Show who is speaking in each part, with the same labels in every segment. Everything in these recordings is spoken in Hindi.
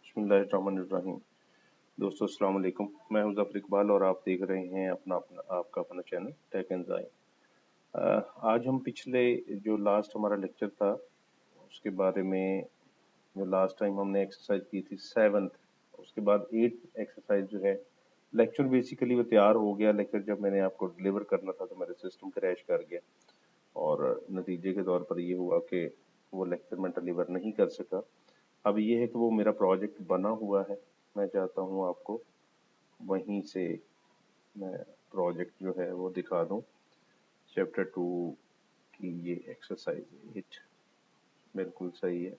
Speaker 1: बिस्मिल्लाहिर्रहमानिर्रहीम। दोस्तों अस्सलाम वालेकुम। मैं हूं ज़फ़र इकबाल और आप देख रहे हैं आपका अपना चैनल टेक एंड ज़ाइन। आज हम पिछले जो लास्ट हमारा लेक्चर था उसके बारे में, जो लास्ट टाइम हमने एक्सरसाइज की थी 7th, उसके बाद 8th एक्सरसाइज जो है, लेक्चर बेसिकली वो तैयार हो गया, लेक्चर जब मैंने आपको डिलीवर करना था तो मेरे सिस्टम क्रैश कर गया और नतीजे के तौर पर ये हुआ कि वो लेक्चर मैं डिलीवर नहीं कर सका। अब ये है कि वो मेरा प्रोजेक्ट बना हुआ है, मैं चाहता हूँ आपको वहीं से मैं प्रोजेक्ट जो है वो दिखा दूँ। चैप्टर 2 की ये एक्सरसाइज 8 बिल्कुल सही है।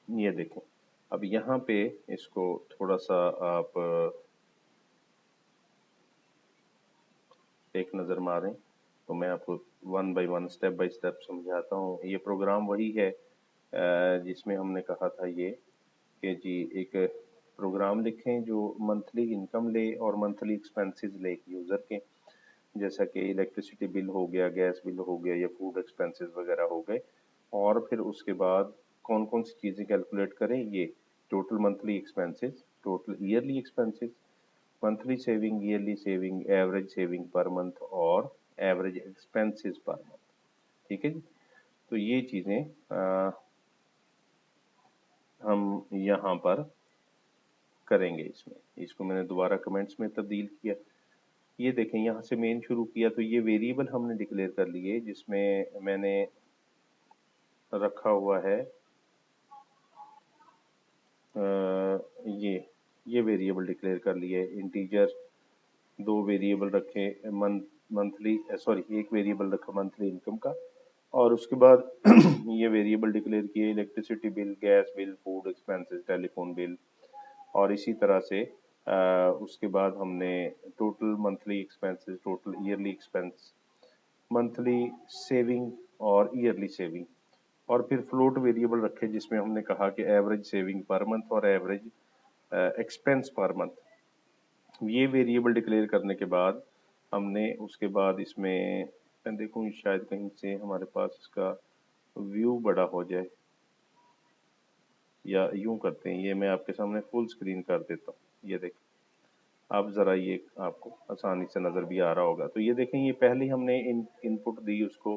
Speaker 1: ये देखें, अब यहाँ पे इसको थोड़ा सा आप एक नज़र मारें तो मैं आपको one by one step by step समझाता हूँ। ये प्रोग्राम वही है जिसमें हमने कहा था ये कि जी एक प्रोग्राम लिखें जो मंथली इनकम ले और मंथली एक्सपेंसेस ले यूज़र के, जैसा कि इलेक्ट्रिसिटी बिल हो गया, गैस बिल हो गया या फूड एक्सपेंसेस वगैरह हो गए। और फिर उसके बाद कौन कौन सी चीज़ें कैलकुलेट करें, ये total monthly expenses, total yearly expenses, monthly saving, yearly saving, average saving per month और एवरेज एक्सपेंसेस पर मंथ। ठीक है जी। तो ये चीज़ें हम यहाँ पर करेंगे। इसको मैंने दोबारा कमेंट्स में तब्दील किया। ये देखें, यहाँ से मेन शुरू किया तो ये वेरिएबल हमने डिक्लेयर कर लिए जिसमें मैंने रखा हुआ है ये वेरिएबल डिक्लेयर कर लिए, इंटीजर दो वेरिएबल रखे, मंथली सॉरी एक वेरिएबल रखा मंथली इनकम का, और उसके बाद ये वेरिएबल डिक्लेयर किए electricity bill, gas bill, food expenses, telephone bill, और इसी तरह से उसके बाद हमने total monthly expenses, total yearly expense, monthly saving और ईयरली सेविंग, और फिर फ्लोट वेरिएबल रखे जिसमें हमने कहा कि एवरेज सेविंग पर मंथ और एवरेज एक्सपेंस पर मंथ। ये वेरिएबल डिक्लेयर करने के बाद हमने उसके बाद इसमें, मैं देखूँ शायद कहीं से हमारे पास इसका व्यू बड़ा हो जाए, या यूं करते हैं, ये मैं आपके सामने फुल स्क्रीन कर देता हूँ। ये देखें, आप ज़रा ये आपको आसानी से नज़र भी आ रहा होगा। तो ये देखें, ये पहले हमने इनपुट दी उसको,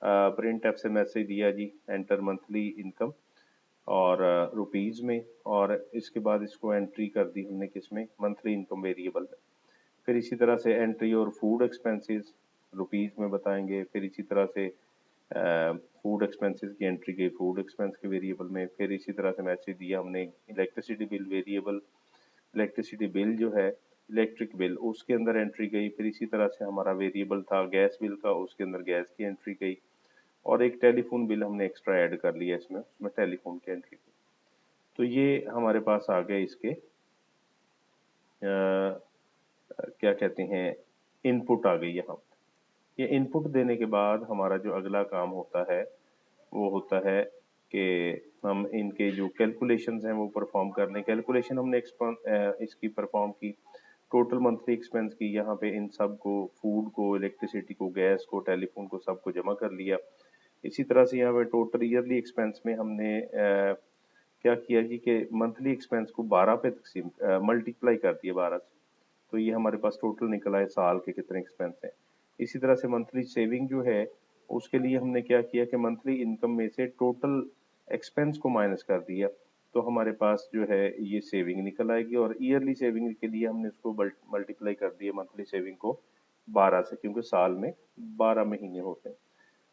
Speaker 1: प्रिंट एफ से मैसेज दिया जी एंटर मंथली इनकम और रुपीज़ में, और इसके बाद इसको एंट्री कर दी हमने किस में, मंथली इनकम वेरिएबल में। फिर इसी तरह से एंट्री और फूड एक्सपेंसेस रुपीज़ में बताएंगे। फिर इसी तरह से फूड एक्सपेंसेस की एंट्री गई फूड एक्सपेंस के वेरिएबल में। फिर इसी तरह से मैसेज दिया हमने electricity bill variable, electricity bill जो है इलेक्ट्रिक बिल, उसके अंदर एंट्री गई। फिर इसी तरह से हमारा वेरिएबल था गैस बिल का, उसके अंदर गैस की एंट्री गई, और एक टेलीफोन बिल हमने एक्स्ट्रा ऐड कर लिया इसमें, उसमें टेलीफोन की एंट्री की। तो ये हमारे पास आ गए इसके क्या कहते हैं, इनपुट आ गई यहाँ। ये इनपुट देने के बाद हमारा जो अगला काम होता है वो होता है कि हम इनके जो कैलकुलेशंस हैं वो परफॉर्म कर लें। कैलकुलेशन हमने इसकी परफॉर्म की, टोटल मंथली एक्सपेंस की, यहाँ पे इन सब को, फूड को, इलेक्ट्रिसिटी को, गैस को, टेलीफोन को, सबको जमा कर लिया। इसी तरह से यहाँ पे टोटल ईयरली एक्सपेंस में हमने क्या किया जी कि मंथली एक्सपेंस को 12 पे तकसीम मल्टीप्लाई कर दिया 12 से, तो ये हमारे पास टोटल निकला है साल के कितने एक्सपेंस हैं। इसी तरह से मंथली सेविंग जो है उसके लिए हमने क्या किया कि मंथली इनकम में से टोटल एक्सपेंस को माइनस कर दिया, तो हमारे पास जो है ये सेविंग निकल आएगी। और ईयरली सेविंग के लिए हमने उसको मल्टीप्लाई कर दिया मंथली सेविंग को 12 से, क्योंकि साल में 12 महीने होते हैं।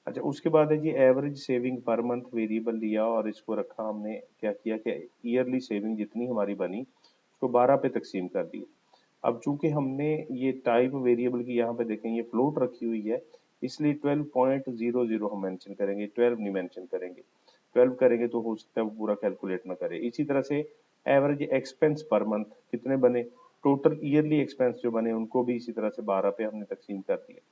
Speaker 1: अच्छा, उसके बाद है जी average saving per month variable लिया और इसको रखा, हमने क्या किया कि ईयरली सेविंग जितनी हमारी बनी उसको 12 पे तकसीम कर दी। अब चूंकि हमने ये टाइप वेरिएबल की यहाँ पे देखें ये फ्लोट रखी हुई है, इसलिए 12.00 हम मेंशन करेंगे, 12 नहीं मेंशन करेंगे। 12 करेंगे तो हो सकता है वो पूरा कैलकुलेट ना करे। इसी तरह से एवरेज एक्सपेंस पर मंथ कितने बने, टोटल ईयरली एक्सपेंस जो बने उनको भी इसी तरह से 12 पे हमने तकसीम कर दिया।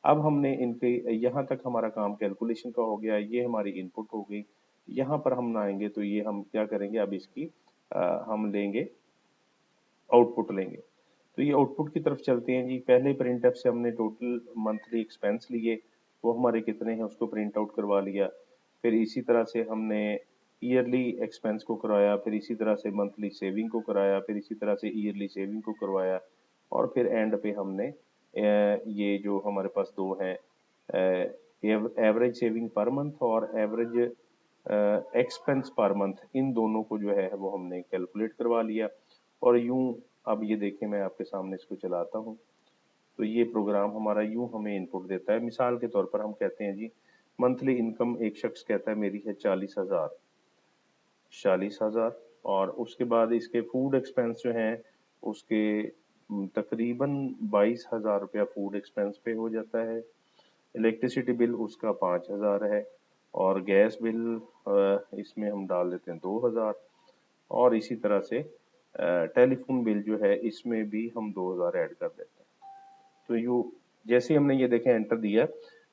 Speaker 1: अब हमने इनके यहाँ तक हमारा काम कैलकुलेशन का हो गया, ये हमारी इनपुट हो गई। यहाँ पर हम ना आएंगे तो ये हम क्या करेंगे, अब इसकी हम लेंगे आउटपुट लेंगे। तो ये आउटपुट की तरफ चलते हैं जी। पहले प्रिंट एफ से हमने टोटल मंथली एक्सपेंस लिए, वो हमारे कितने हैं उसको प्रिंट आउट करवा लिया। फिर इसी तरह से हमने ईयरली एक्सपेंस को करवाया, फिर इसी तरह से मंथली सेविंग को कराया, फिर इसी तरह से ईयरली सेविंग को करवाया, और फिर एंड पे हमने ये जो हमारे पास दो हैं, एवरेज सेविंग पर मंथ और एवरेज एक्सपेंस पर मंथ, इन दोनों को जो है वो हमने कैलकुलेट करवा लिया। और यूं अब ये देखें, मैं आपके सामने इसको चलाता हूँ, तो ये प्रोग्राम हमारा यूं हमें इनपुट देता है। मिसाल के तौर पर हम कहते हैं जी, मंथली इनकम एक शख्स कहता है मेरी है 40,000, 40,000, और उसके बाद इसके फूड एक्सपेंस जो हैं उसके तकरीबन 22,000 रुपया फूड एक्सपेंस पे हो जाता है। इलेक्ट्रिसिटी बिल उसका 5,000 है, और गैस बिल इसमें हम डाल देते हैं 2,000, और इसी तरह से टेलीफोन बिल जो है इसमें भी हम 2,000 ऐड कर देते हैं। तो यू जैसे ही हमने ये देखें एंटर दिया,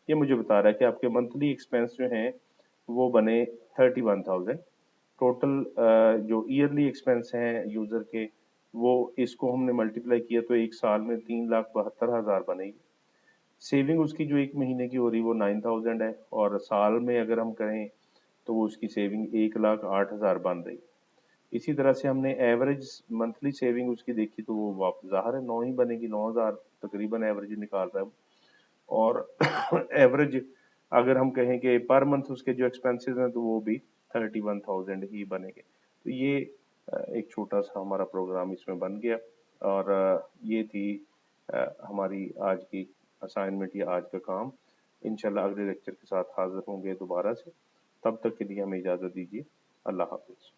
Speaker 1: ये मुझे बता रहा है कि आपके मंथली एक्सपेंस जो हैं वो बने 31,000। टोटल जो ईयरली एक्सपेंस हैं यूजर के, वो इसको हमने मल्टीप्लाई किया तो एक साल में 3,72,000 बनेगी। सेविंग उसकी जो एक महीने की हो रही वो 9,000 है, और साल में अगर हम करें तो वो उसकी सेविंग 1,08,000 बन रही। इसी तरह से हमने एवरेज मंथली सेविंग उसकी देखी तो वो वापस ज़ाहिर है 9 ही बनेगी, 9,000 तकरीबन एवरेज निकाल रहा है। और एवरेज अगर हम कहें कि पर मंथ उसके जो एक्सपेंसेस हैं तो वो भी 31,000 ही बनेंगे। तो ये एक छोटा सा हमारा प्रोग्राम इसमें बन गया, और ये थी हमारी आज की असाइनमेंट या आज का काम। इंशाल्लाह अगले लेक्चर के साथ हाजिर होंगे दोबारा से, तब तक के लिए हमें इजाज़त दीजिए। अल्लाह हाफिज़।